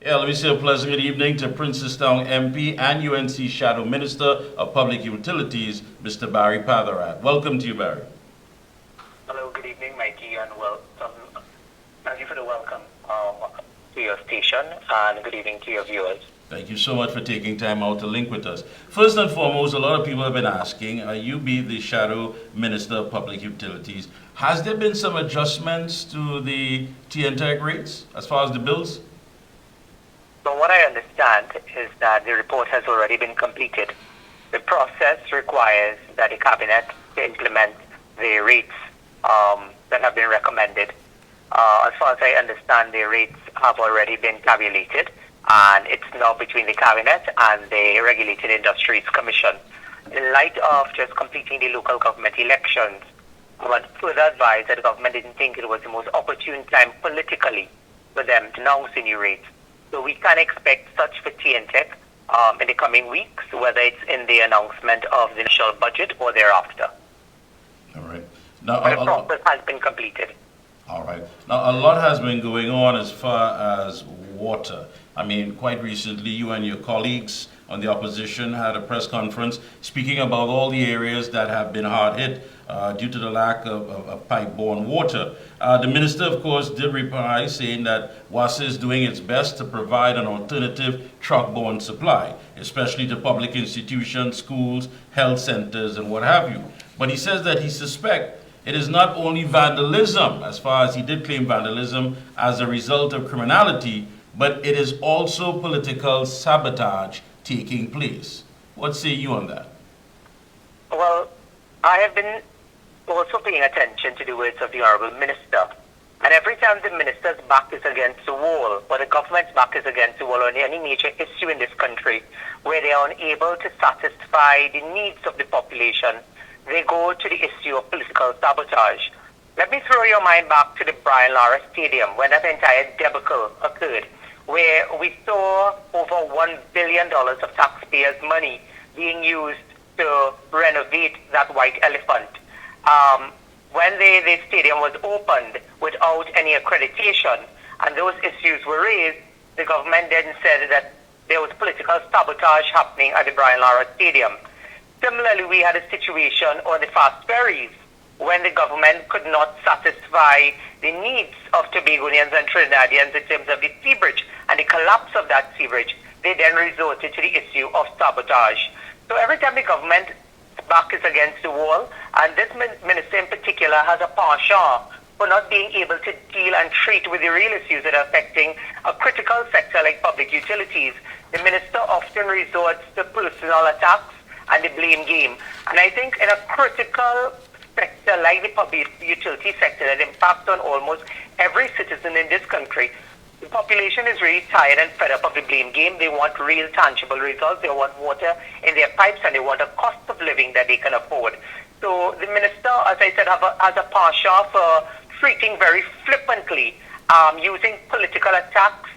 Yeah, let me say a pleasant good evening to Princestown MP and UNC Shadow Minister of Public Utilities, Mr. Barry Padarath. Welcome to you, Barry. Hello, good evening, Mikey, and welcome. Thank you for the welcome to your station, and good evening to your viewers. Thank you so much for taking time out to link with us. First and foremost, a lot of people have been asking, you be the Shadow Minister of Public Utilities, has there been some adjustments to the T&TEC rates as far as the bills? From what I understand is that the report has already been completed. The process requires that the Cabinet to implement the rates that have been recommended. As far as I understand, the rates have already been tabulated, and it's now between the Cabinet and the Regulated Industries Commission. In light of just completing the local government elections, I would further advise that the government didn't think it was the most opportune time politically for them to announce the new rates. So we can expect such for T&TEC in the coming weeks, whether it's in the announcement of the initial budget or thereafter. All right. Now, but the process has been completed. All right. Now, a lot has been going on as far as water. I mean, quite recently, you and your colleagues on the opposition had a press conference speaking about all the areas that have been hard hit due to the lack of pipe-borne water. The minister, of course, did reply saying that WASA is doing its best to provide an alternative truck-borne supply, especially to public institutions, schools, health centers, and what have you. But he says that he suspects it is not only vandalism, as far as he did claim vandalism as a result of criminality, but it is also political sabotage taking place. What say you on that? Well, I have been also paying attention to the words of the Honourable Minister. And every time the minister's back is against the wall, or the government's back is against the wall on any major issue in this country, where they are unable to satisfy the needs of the population, they go to the issue of political sabotage. Let me throw your mind back to the Brian Lara Stadium when that entire debacle occurred, where we saw over $1 billion of taxpayers' money being used to renovate that white elephant. When the stadium was opened without any accreditation and those issues were raised, the government then said that there was political sabotage happening at the Brian Lara Stadium. Similarly, we had a situation on the fast ferries when the government could not satisfy the needs of Tobagonians and Trinidadians in terms of the sea bridge and the collapse of that sea bridge. They then resorted to the issue of sabotage. So every time the government back is against the wall, and this minister in particular has a penchant for not being able to deal and treat with the real issues that are affecting a critical sector like public utilities, the minister often resorts to personal attacks and the blame game. And I think in a critical sector like the public utility sector that impacts on almost every citizen in this country, the population is really tired and fed up of the blame game. They want real tangible results. They want water in their pipes, and they want a cost of living that they can afford. So the minister, as I said, has a penchant for treating very flippantly, using political attacks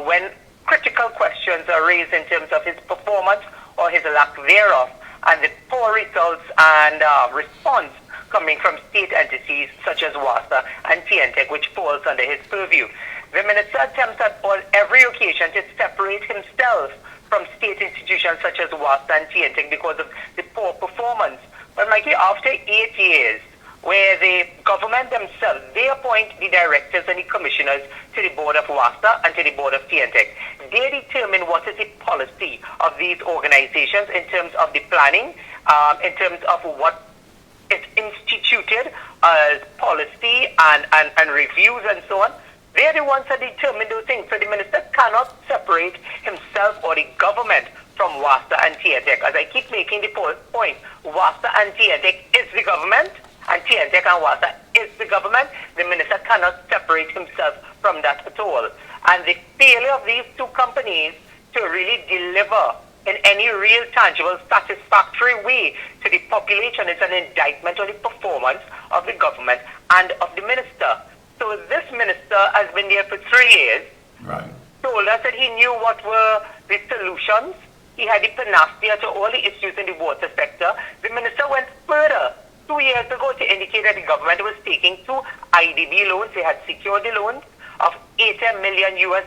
when critical questions are raised in terms of his performance or his lack thereof, and the poor results and response coming from state entities such as WASA and T&TEC, which falls under his purview. The minister attempts on every occasion to separate himself from state institutions such as WASA and T&TEC because of the poor performance. But Mikey, after 8 years, where the government themselves, they appoint the directors and the commissioners to the board of WASA and to the board of T&TEC. They determine what is the policy of these organizations in terms of the planning, in terms of what is instituted as policy and reviews and so on. They're the ones that determine those things. So the minister cannot separate himself or the government from WASA and T&TEC. As I keep making the point, WASA and T&TEC is the government, and T&TEC and WASA is the government. The minister cannot separate himself from that at all. And the failure of these two companies to really deliver in any real, tangible, satisfactory way to the population is an indictment on the performance of the government and of the minister. So this minister has been there for 3 years, right. Told us that he knew what were the solutions. He had the panacea to all the issues in the water sector. The minister went further 2 years ago to indicate that the government was taking 2 IDB loans. They had secured the loans of $80 million US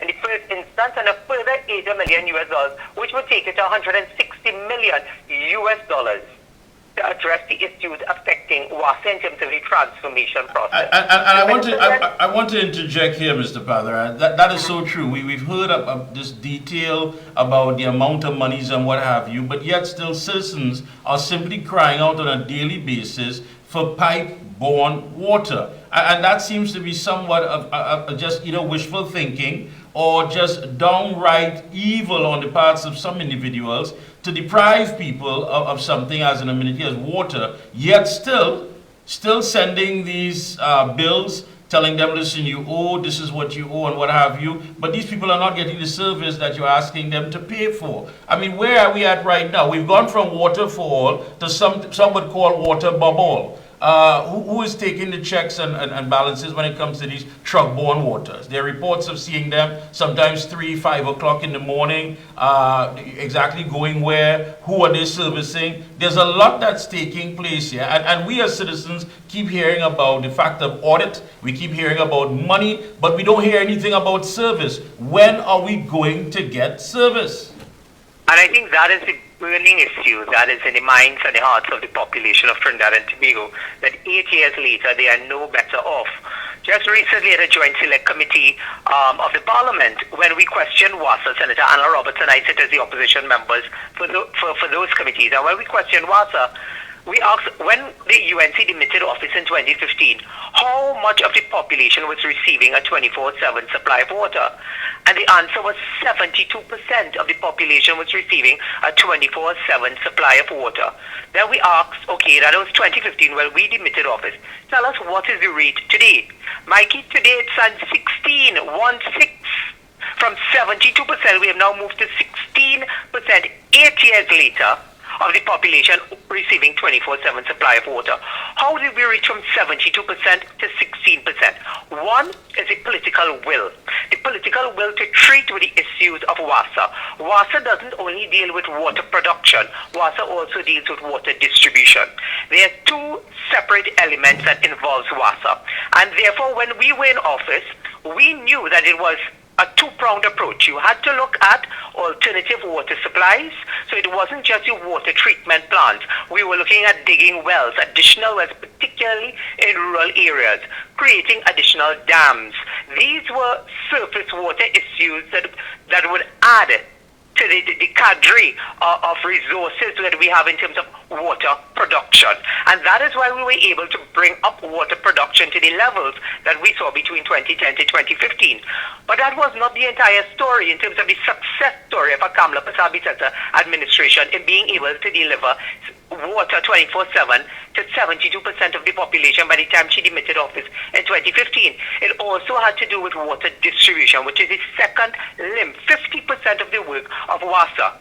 in the first instance, and a further $80 million US, which would take it to $160 million US to address the issues affecting WASA in terms of the transformation process. I want to interject here, Mr. Padarath. That is so true. We've heard of this detail about the amount of monies and what have you, but yet still citizens are simply crying out on a daily basis for pipe-borne water. And that seems to be somewhat of just either wishful thinking or just downright evil on the parts of some individuals to deprive people of something as an amenity as water, yet still sending these bills, telling them, listen, you owe, this is what you owe and what have you, but these people are not getting the service that you're asking them to pay for. I mean, where are we at right now? We've gone from water for all to some would call water bubble. Who is taking the checks and balances when it comes to these truck-borne waters? There are reports of seeing them sometimes 3, 5 o'clock in the morning, exactly going where, who are they servicing? There's a lot that's taking place here. And we as citizens keep hearing about the fact of audit, we keep hearing about money, but we don't hear anything about service. When are we going to get service? And I think that is the burning issue that is in the minds and the hearts of the population of Trinidad and Tobago, that 8 years later they are no better off. Just recently at a joint select committee of the parliament, when we questioned WASA, Senator Anna Roberts and I sit as the opposition members for those committees, and when we questioned WASA, we asked, when the UNC demitted office in 2015, how much of the population was receiving a 24/7 supply of water? And the answer was 72% of the population was receiving a 24/7 supply of water. Then we asked, okay, that was 2015 when we demitted office. Tell us, what is the rate today? Mikey, today it's at 16. From 72%, we have now moved to 16%, 8 years later, of the population receiving 24/7 supply of water. How did we reach from 72% to 16%? One is the political will. The political will to treat with the issues of WASA. WASA doesn't only deal with water production. WASA also deals with water distribution. There are two separate elements that involves WASA. And therefore, when we were in office, we knew that it was a two-pronged approach. You had to look at alternative water supplies. So it wasn't just your water treatment plants. We were looking at digging wells, additional wells, particularly in rural areas, creating additional dams. These were surface water issues that would add to the cadre of resources that we have in terms of water production. And that is why we were able to bring up water production to the levels that we saw between 2010 to 2015. But that was not the entire story in terms of the success story of a Kamla Pasabi-Teta administration in being able to deliver water 24/7 to 72% of the population by the time she demitted office in 2015. It also had to do with water distribution, which is the second limb, 50% of the work of WASA.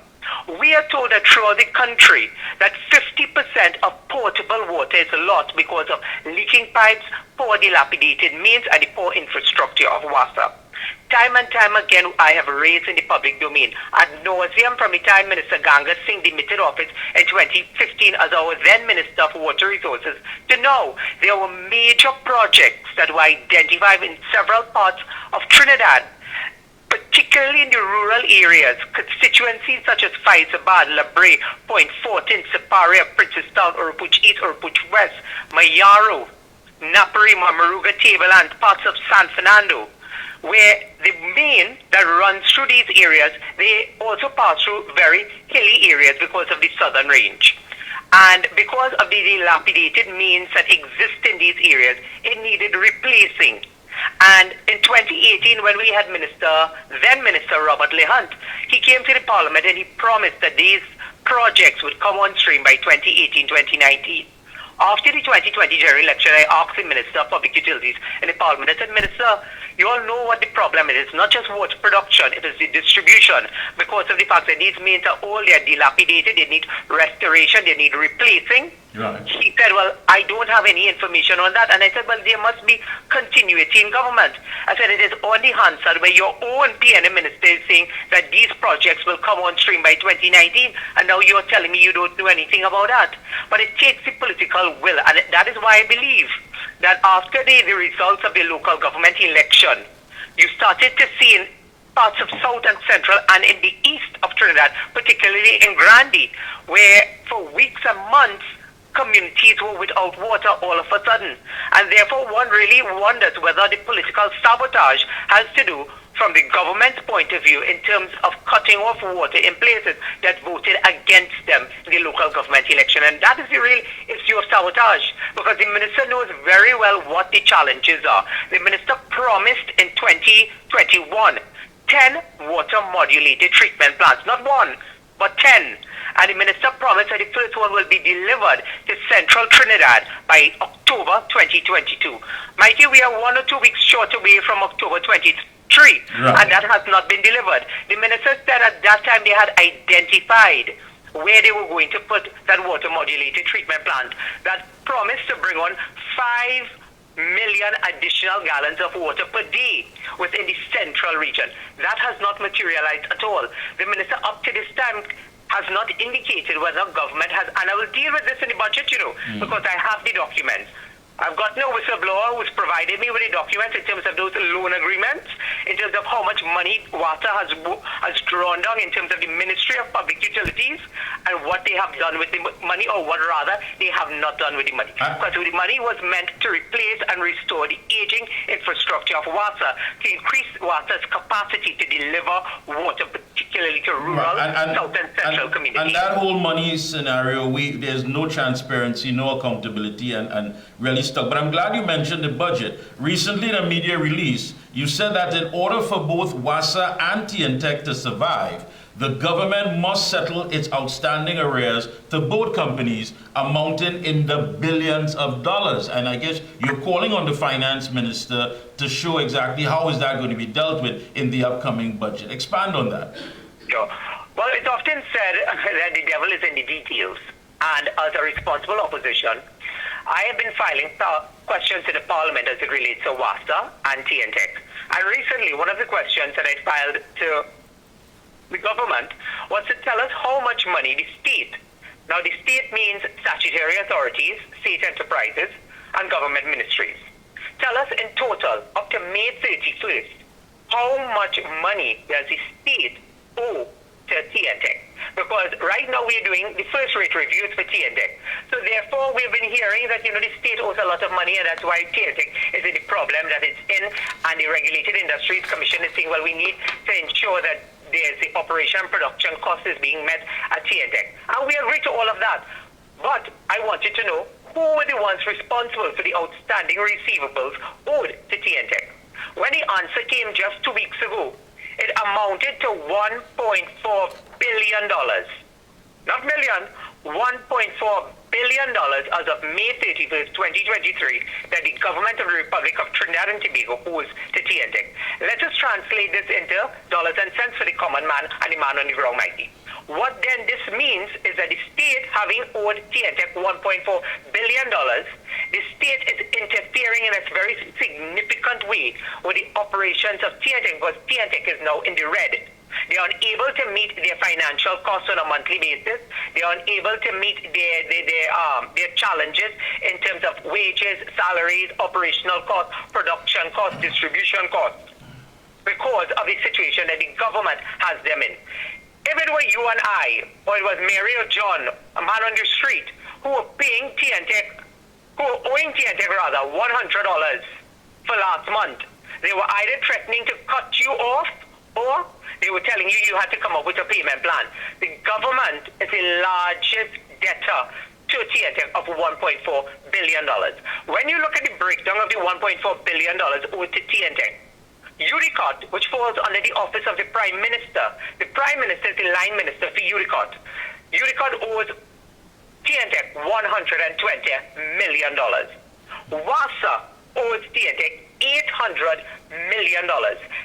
We are told that throughout the country that 50% of potable water is lost because of leaking pipes, poor dilapidated mains, and the poor infrastructure of WASA. Time and time again, I have raised in the public domain ad nauseum from the time Minister Ganga Singh demitted office in 2015 as our then Minister of Water Resources to now there were major projects that were identified in several parts of Trinidad, particularly in the rural areas, constituencies such as Faizabad, Labre, Point Fortin, Siparia, Princestown, Urupuch East, Urupuch West, Mayaro, Naparima, Maruga Table, and parts of San Fernando, where the main that runs through these areas, they also pass through very hilly areas because of the southern range. And because of the dilapidated mains that exist in these areas, it needed replacing. And in 2018, when we had then Minister Robert Lehunt, he came to the Parliament and he promised that these projects would come on stream by 2018-2019. After the 2020 general election, I asked the Minister of Public Utilities in the Parliament, I said, Minister, you all know what the problem is. It's not just water production, it is the distribution. Because of the fact that these mains are old, they are dilapidated, they need restoration, they need replacing. Right. He said, well, I don't have any information on that. And I said, well, there must be continuity in government. I said, it is only Hansard where your own PNM minister is saying that these projects will come on stream by 2019. And now you're telling me you don't know anything about that. But it takes the political will. And that is why I believe that after the results of the local government election, you started to see parts of South and Central and in the east of Trinidad, particularly in Grandy, where for weeks and months communities were without water all of a sudden. And therefore one really wonders whether the political sabotage has to do from the government's point of view in terms of cutting off water in places that voted against them in the local government election. And that is the real issue of sabotage, because the minister knows very well what the challenges are. The minister promised in 2021 10 water modulated treatment plants, not one, but 10. And the minister promised that the first one will be delivered to central Trinidad by October 2022. Mikey, we are 1 or 2 weeks short away from October 23, right, and that has not been delivered. The minister said at that time they had identified where they were going to put that water modulated treatment plant that promised to bring on 5 million additional gallons of water per day within the central region. That has not materialized at all. The minister up to this time has not indicated whether government has, and I will deal with this in the budget, because I have the documents. I've got no whistleblower who's provided me with the documents in terms of those loan agreements, in terms of how much money WASA has drawn down in terms of the Ministry of Public Utilities and what they have done with the money, or what rather they have not done with the money. Because the money was meant to replace and restore the aging infrastructure of WASA, to increase WASA's capacity to deliver water, particularly to rural, south and central communities. And that whole money scenario, there's no transparency, no accountability, and really stuck. But I'm glad you mentioned the budget. Recently in a media release, you said that in order for both WASA and T&TEC to survive, the government must settle its outstanding arrears to both companies, amounting in the billions of dollars. And I guess you're calling on the finance minister to show exactly how is that going to be dealt with in the upcoming budget. Expand on that. Sure. Well, it's often said that the devil is in the details. And as a responsible opposition, I have been filing questions to the Parliament as it relates to WASA and T&TEC. And recently, one of the questions that I filed to the government was to tell us how much money the state, now the state means statutory authorities, state enterprises, and government ministries. Tell us in total, up to May 31st, how much money does the state owe to T&TEC? Because right now we are doing the first rate reviews for T&TEC. So therefore we've been hearing that the state owes a lot of money, and that's why T&TEC is in the problem that it's in, and the Regulated Industries Commission is saying, well, we need to ensure that there's the operation and production cost is being met at T&TEC. And we agree to all of that. But I wanted to know who were the ones responsible for the outstanding receivables owed to T&TEC. When the answer came just 2 weeks ago, it amounted to $1.4 billion. Not million, $1.4 billion as of May 31st, 2023, that the government of the Republic of Trinidad and Tobago owes to T&TEC. Let us translate this into dollars and cents for the common man and the man on the ground, Mikey. What then this means is that the state, having owed T&TEC $1.4 billion, the state is interfering in a very significant way with the operations of T&TEC, because T&TEC is now in the red. They are unable to meet their financial costs on a monthly basis. They are unable to meet their challenges in terms of wages, salaries, operational costs, production costs, distribution costs, because of the situation that the government has them in. If it were you and I, or it was Mary or John, a man on the street, who were paying T&TEC, who were owing T&TEC rather $100 for last month, they were either threatening to cut you off, or they were telling you you had to come up with a payment plan. The government is the largest debtor to T&TEC of $1.4 billion. When you look at the breakdown of the $1.4 billion owed to T&TEC, UDICOT, which falls under the office of the Prime Minister, the Prime Minister is the line minister for UDICOT. UDICOT owes T&TEC $120 million. WASA owes T&TEC $800 million.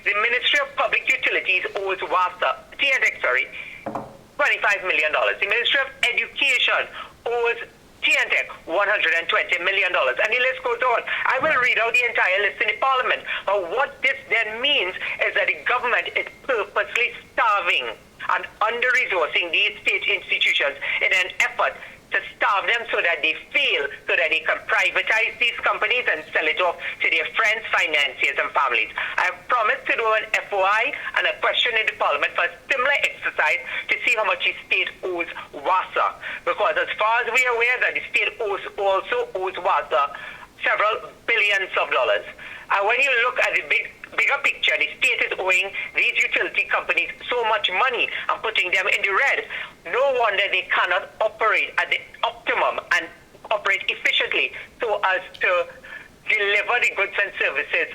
The Ministry of Public Utilities owes T&TEC, $25 million. The Ministry of Education owes T&TEC $120 million. And the list goes on. I will read out the entire list in the Parliament. But what this then means is that the government is purposely starving and under-resourcing these state institutions in an effort to starve them so that they fail, so that they can privatize these companies and sell it off to their friends, financiers, and families. I have promised to do an FOI and a question in the Parliament for a similar exercise to see how much the state owes WASA. Because as far as we are aware, that the state also owes WASA several billions of dollars. And when you look at the bigger picture, the state is owing these utility companies so much money and putting them in the red. No wonder they cannot operate at the optimum and operate efficiently so as to deliver the goods and services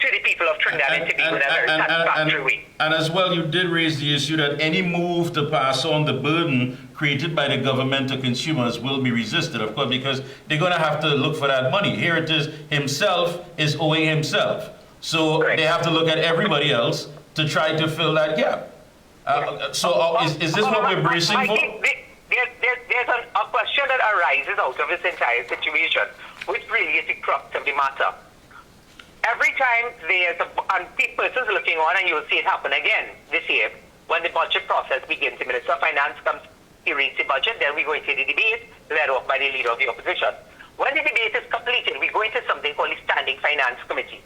to the people of Trinidad and Tobago in a very satisfactory way. And as well, you did raise the issue that any move to pass on the burden created by the government to consumers will be resisted, of course, because they're going to have to look for that money. Here it is, himself is owing himself. So they have to look at everybody else to try to fill that gap. Is this what we're bracing for? There's a question that arises out of this entire situation, which really is the crux of the matter. Every time there's and persons looking on, and you'll see it happen again this year, when the budget process begins, the Minister of Finance comes, he reads the budget, then we go into the debate, led off by the leader of the opposition. When the debate is completed, we go into something called the Standing Finance Committee.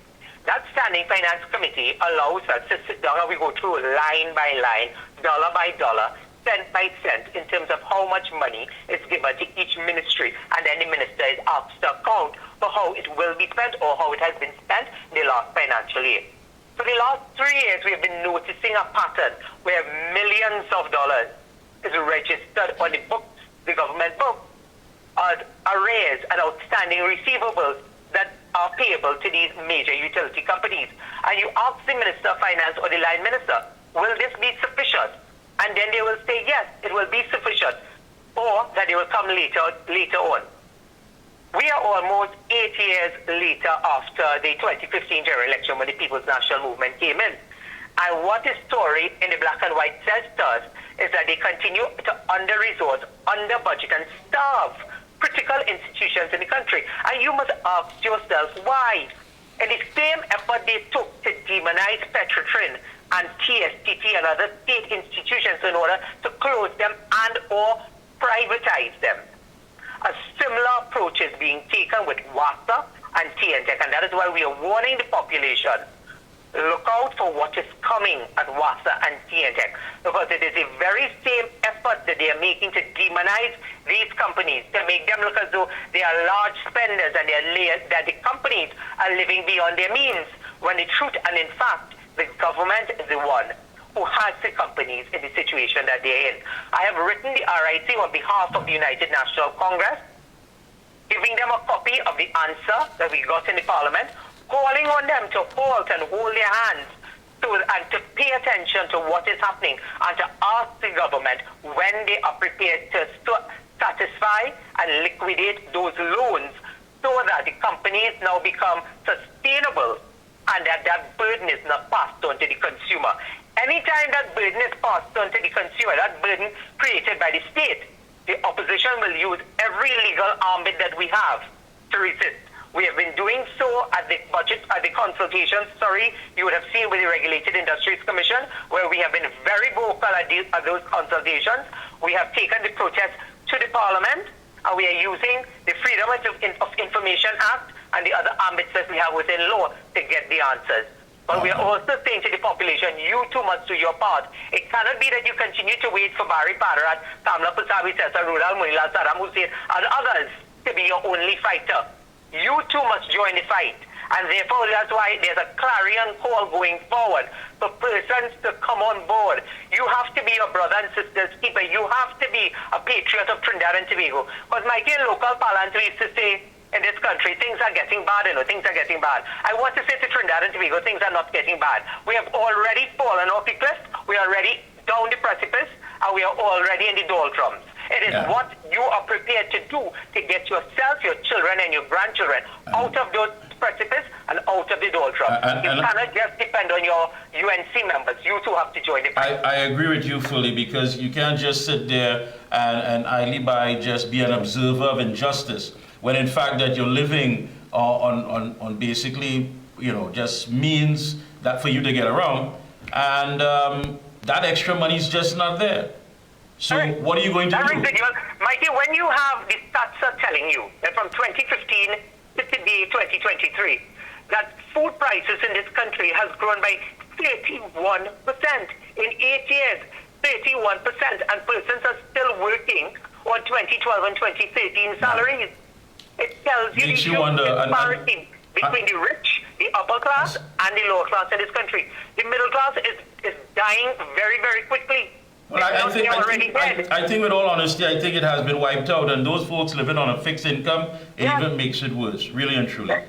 That Standing Finance Committee allows us to sit down and we go through line by line, dollar by dollar, cent by cent, in terms of how much money is given to each ministry, and then the minister is asked to account for how it will be spent or how it has been spent in the last financial year. For the last 3 years, we have been noticing a pattern where millions of dollars is registered on the books, the government books, arrears and outstanding receivables that are payable to these major utility companies. And you ask the Minister of Finance or the line minister, will this be sufficient? And then they will say, yes, it will be sufficient, or that they will come later on. We are almost 8 years later after the 2015 general election when the People's National Movement came in. And what the story in the black and white says to us is that they continue to under-resource, under-budget, and starve critical institutions in the country. And you must ask yourself why. In the same effort they took to demonize Petrotrin and TSTT and other state institutions in order to close them and or privatize them, a similar approach is being taken with WASA and T&TEC, and that is why we are warning the population. Look out for what is coming at WASA and T&TEC, because it is the very same effort that they are making to demonize these companies, to make them look as though they are large spenders and that the companies are living beyond their means, when the truth and in fact, the government is the one who has the companies in the situation that they're in. I have written the RIC on behalf of the United National Congress, giving them a copy of the answer that we got in the Parliament, calling on them to halt and hold their hands and to pay attention to what is happening, and to ask the government when they are prepared to satisfy and liquidate those loans so that the companies now become sustainable and that burden is not passed on to the consumer. Anytime that burden is passed on to the consumer, that burden created by the state, the opposition will use every legal ambit that we have to resist. We have been doing so at the consultations, you would have seen with the Regulated Industries Commission, where we have been very vocal at those consultations. We have taken the protest to the Parliament, and we are using the Freedom of Information Act and the other ambits that we have within law to get the answers. But we are also saying to the population, you too must do your part. It cannot be that you continue to wait for Barry Padarath, Kamla Pusawi, Cesar Rudal, Munila, Saddam Hussein, and others to be your only fighter. You too must join the fight. And therefore, that's why there's a clarion call going forward for persons to come on board. You have to be your brother and sister's keeper. You have to be a patriot of Trinidad and Tobago. Because Mikey, in local parlance, we used to say, in this country, things are getting bad, things are getting bad. I want to say to Trinidad and Tobago, things are not getting bad. We have already fallen off the cliff, we are already down the precipice, and we are already in the doldrums. It is what you are prepared to do to get yourself, your children, and your grandchildren out of those precipice and out of the doldrums. You cannot just depend on your UNC members. You too have to join the fight. I agree with you fully, because you can't just sit there and idly by just be an observer of injustice, when in fact that you're living on basically, just means that for you to get around, and that extra money is just not there. So Alright. what are you going to That do? brings it, Mikey, when you have the stats are telling you that from 2015 to today, 2023, that food prices in this country has grown by 31% in 8 years, 31%, and persons are still working on 2012 and 2013 salaries. It tells you Makes the you wonder, huge disparity between the rich, the upper class, and the lower class in this country. The middle class is dying very, very quickly. Well, I think with all honesty, I think it has been wiped out, and those folks living on a fixed income, it even makes it worse, really and truly.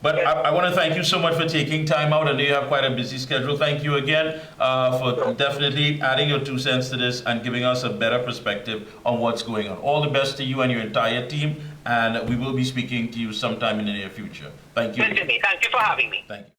But I want to thank you so much for taking time out. I know you have quite a busy schedule. Thank you again for definitely adding your 2 cents to this and giving us a better perspective on what's going on. All the best to you and your entire team, and we will be speaking to you sometime in the near future. Thank you. Thank you for having me. Thank you.